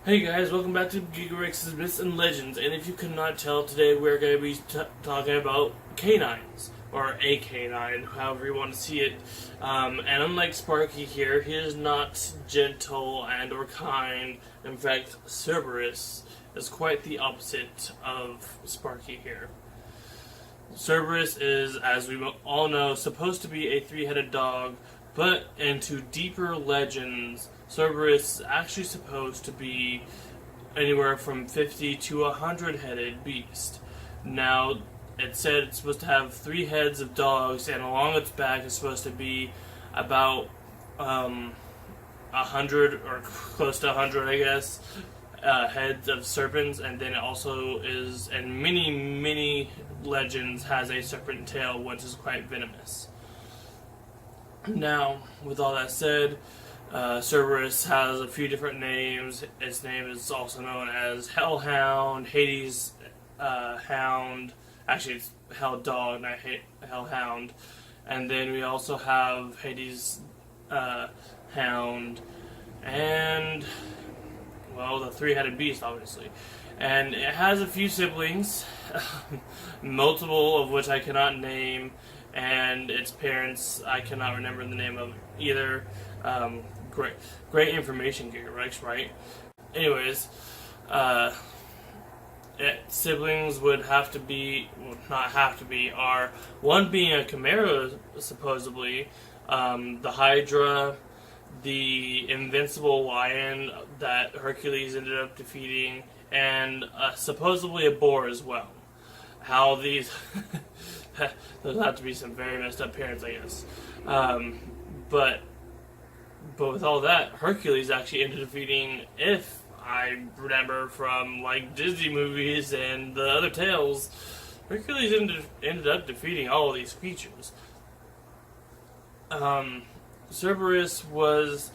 Hey guys, welcome back to Gigarex's Myths and Legends, and if you could not tell, today we're going to be talking about canines, or a canine, however you want to see it. And unlike Sparky here, he is not gentle and or kind. In fact, Cerberus is quite the opposite of Sparky here. Cerberus is, as we all know, supposed to be a three-headed dog, but into deeper legends, Cerberus is actually supposed to be anywhere from 50 to 100-headed beast. Now, it said it's supposed to have 3 heads of dogs, and along its back is supposed to be about 100, or close to 100, I guess, heads of serpents, and then it also is, and many legends, has a serpent tail, which is quite venomous. Now, with all that said, Cerberus has a few different names. Its name is also known as Hellhound, Hades Hound. Actually, it's Hell Dog, not Hellhound. And then we also have Hades Hound, and, well, the three-headed beast, obviously. And it has a few siblings, multiple of which I cannot name, and its parents I cannot remember the name of either. Great information, Gigarex, right? Anyways, siblings would have to be, well, not have to be, are one being a chimera, supposedly, the Hydra, the invincible lion that Hercules ended up defeating, and supposedly a boar as well. How these those have to be some very messed up parents, I guess. But with all that, Hercules actually ended up defeating, if I remember from like Disney movies and the other tales, Hercules ended up defeating all of these creatures. Cerberus was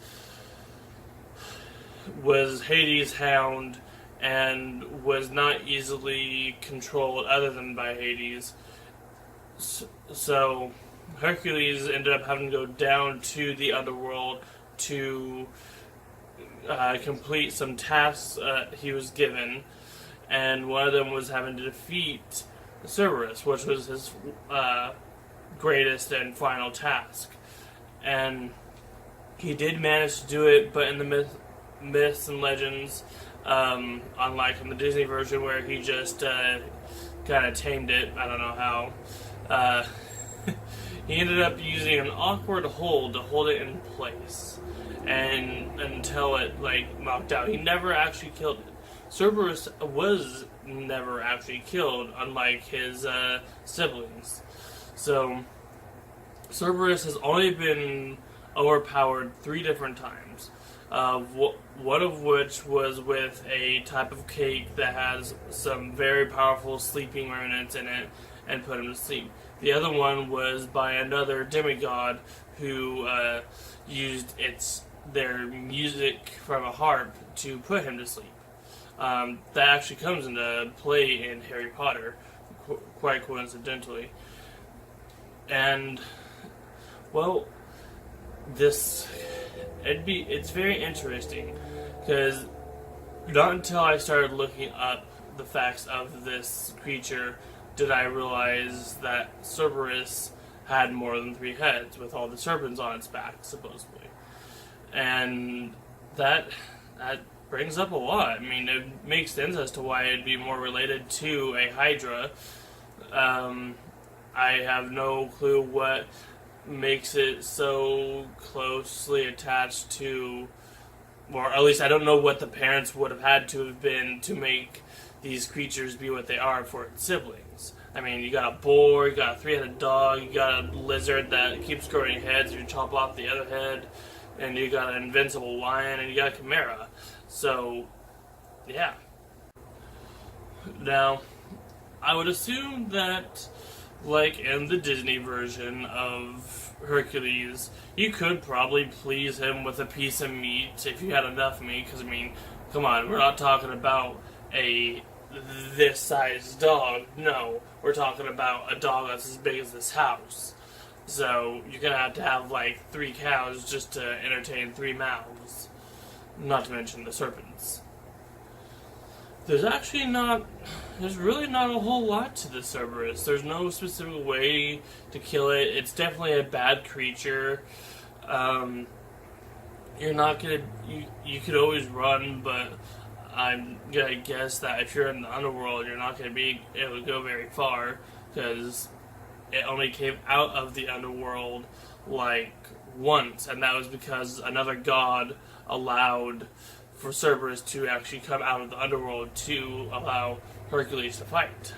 Hades' hound and was not easily controlled other than by Hades. So Hercules ended up having to go down to the underworld to complete some tasks he was given, and one of them was having to defeat Cerberus, which was his greatest and final task. And he did manage to do it, but in the myths and legends, unlike in the Disney version where he just kind of tamed it, I don't know how, he ended up using an awkward hold to hold it in place, and until it knocked out. He never actually killed it. Cerberus was never actually killed, unlike his siblings. So Cerberus has only been overpowered 3 different times. One of which was with a type of cake that has some very powerful sleeping remnants in it and put him to sleep. The other one was by another demigod who used their music from a harp to put him to sleep. That actually comes into play in Harry Potter, quite coincidentally. And, well, it's very interesting, because not until I started looking up the facts of this creature did I realize that Cerberus had more than 3 heads, with all the serpents on its back, supposedly. And that brings up a lot. I mean, it makes sense as to why it'd be more related to a Hydra. I have no clue what makes it so closely attached to, or at least I don't know what the parents would have had to have been to make these creatures be what they are for its siblings. I mean, you got a boar, you got a 3-headed dog, you got a lizard that keeps growing heads if you chop off the other head, and you got an invincible lion, and you got a chimera. So, yeah. Now, I would assume that, like in the Disney version of Hercules, you could probably please him with a piece of meat if you had enough meat, because, I mean, come on, we're not talking about this size dog. No, we're talking about a dog that's as big as this house. So you're gonna have to have like 3 cows just to entertain 3 mouths. Not to mention the serpents. There's actually not. There's really not a whole lot to the Cerberus. There's no specific way to kill it. It's definitely a bad creature. You're not gonna. You could always run, but I'm gonna guess that if you're in the underworld, you're not gonna be able to go very far because it only came out of the underworld like once, and that was because another god allowed for Cerberus to actually come out of the underworld to allow Hercules to fight.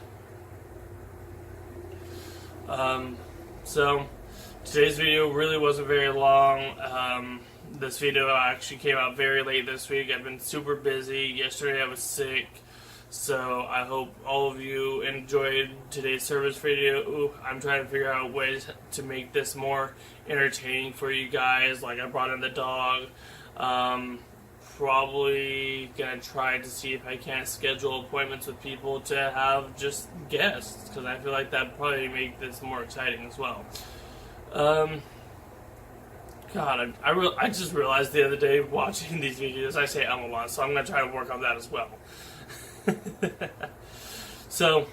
So today's video really wasn't very long. This video actually came out very late this week. I've been super busy. Yesterday I was sick. So I hope all of you enjoyed today's service video. Ooh, I'm trying to figure out ways to make this more entertaining for you guys. Like I brought in the dog. Probably gonna try to see if I can't schedule appointments with people to have just guests, because I feel like that'd probably make this more exciting as well. God, I just realized the other day watching these videos I say a lot, so I'm gonna try to work on that as well. So,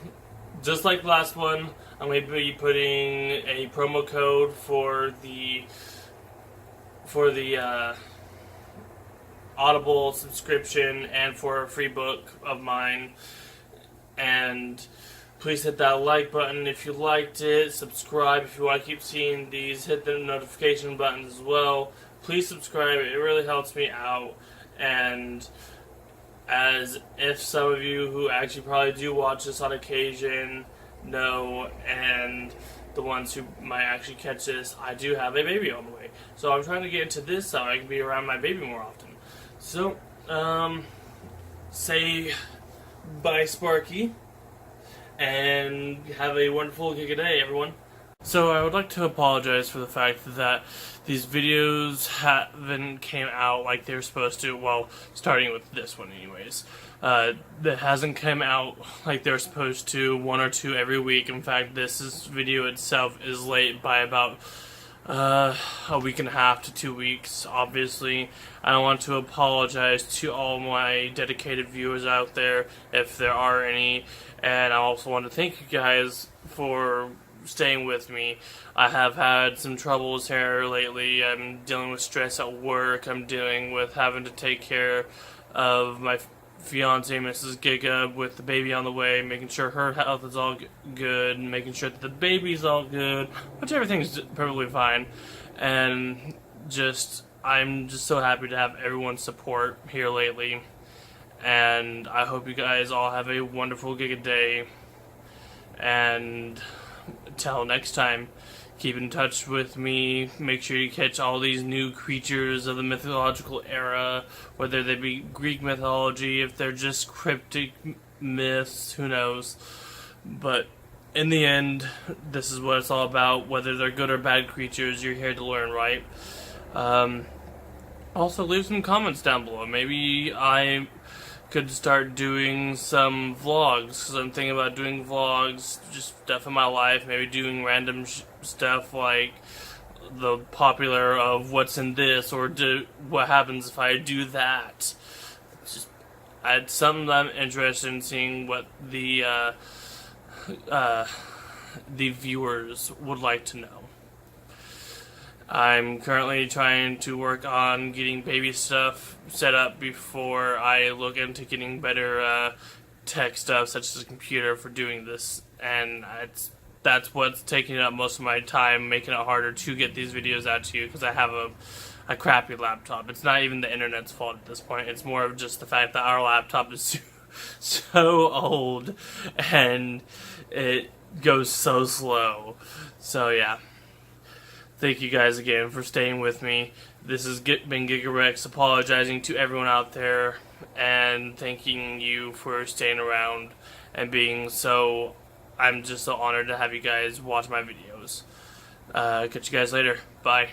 just like the last one, I'm going to be putting a promo code for the Audible subscription and for a free book of mine. And please hit that like button if you liked it. Subscribe if you want to keep seeing these. Hit the notification buttons as well. Please subscribe. It really helps me out. And as if some of you who actually probably do watch this on occasion know, and the ones who might actually catch this, I do have a baby on the way. So I'm trying to get into this so I can be around my baby more often. So, say bye, Sparky, and have a wonderful Giga day, everyone. So I would like to apologize for the fact that these videos haven't came out like they were supposed to, well, starting with this one anyways. That hasn't come out like they're supposed to, one or two every week. In fact, this video itself is late by about a week and a half to 2 weeks. Obviously, I want to apologize to all my dedicated viewers out there, if there are any, and I also want to thank you guys for staying with me. I have had some troubles here lately. I'm dealing with stress at work. I'm dealing with having to take care of my fiance, Mrs. Giga, with the baby on the way, making sure her health is all good, making sure that the baby's all good, which everything's perfectly fine. And I'm just so happy to have everyone's support here lately. And I hope you guys all have a wonderful Giga day. And until next time, keep in touch with me. Make sure you catch all these new creatures of the mythological era, whether they be Greek mythology, if they're just cryptic myths, who knows. But in the end, this is what it's all about. Whether they're good or bad creatures, you're here to learn, right? Also, leave some comments down below. Maybe I could start doing some vlogs, because I'm thinking about doing vlogs, just stuff in my life, maybe doing random stuff like the popular of what's in this, or what happens if I do that. It's something that I'm interested in seeing what the viewers would like to know. I'm currently trying to work on getting baby stuff set up before I look into getting better tech stuff, such as a computer, for doing this. And that's what's taking up most of my time, making it harder to get these videos out to you, because I have a crappy laptop. It's not even the internet's fault at this point. It's more of just the fact that our laptop is so old and it goes so slow. So yeah. Thank you guys again for staying with me. This has been Gigarex, apologizing to everyone out there and thanking you for staying around and being so... I'm just so honored to have you guys watch my videos. Catch you guys later. Bye.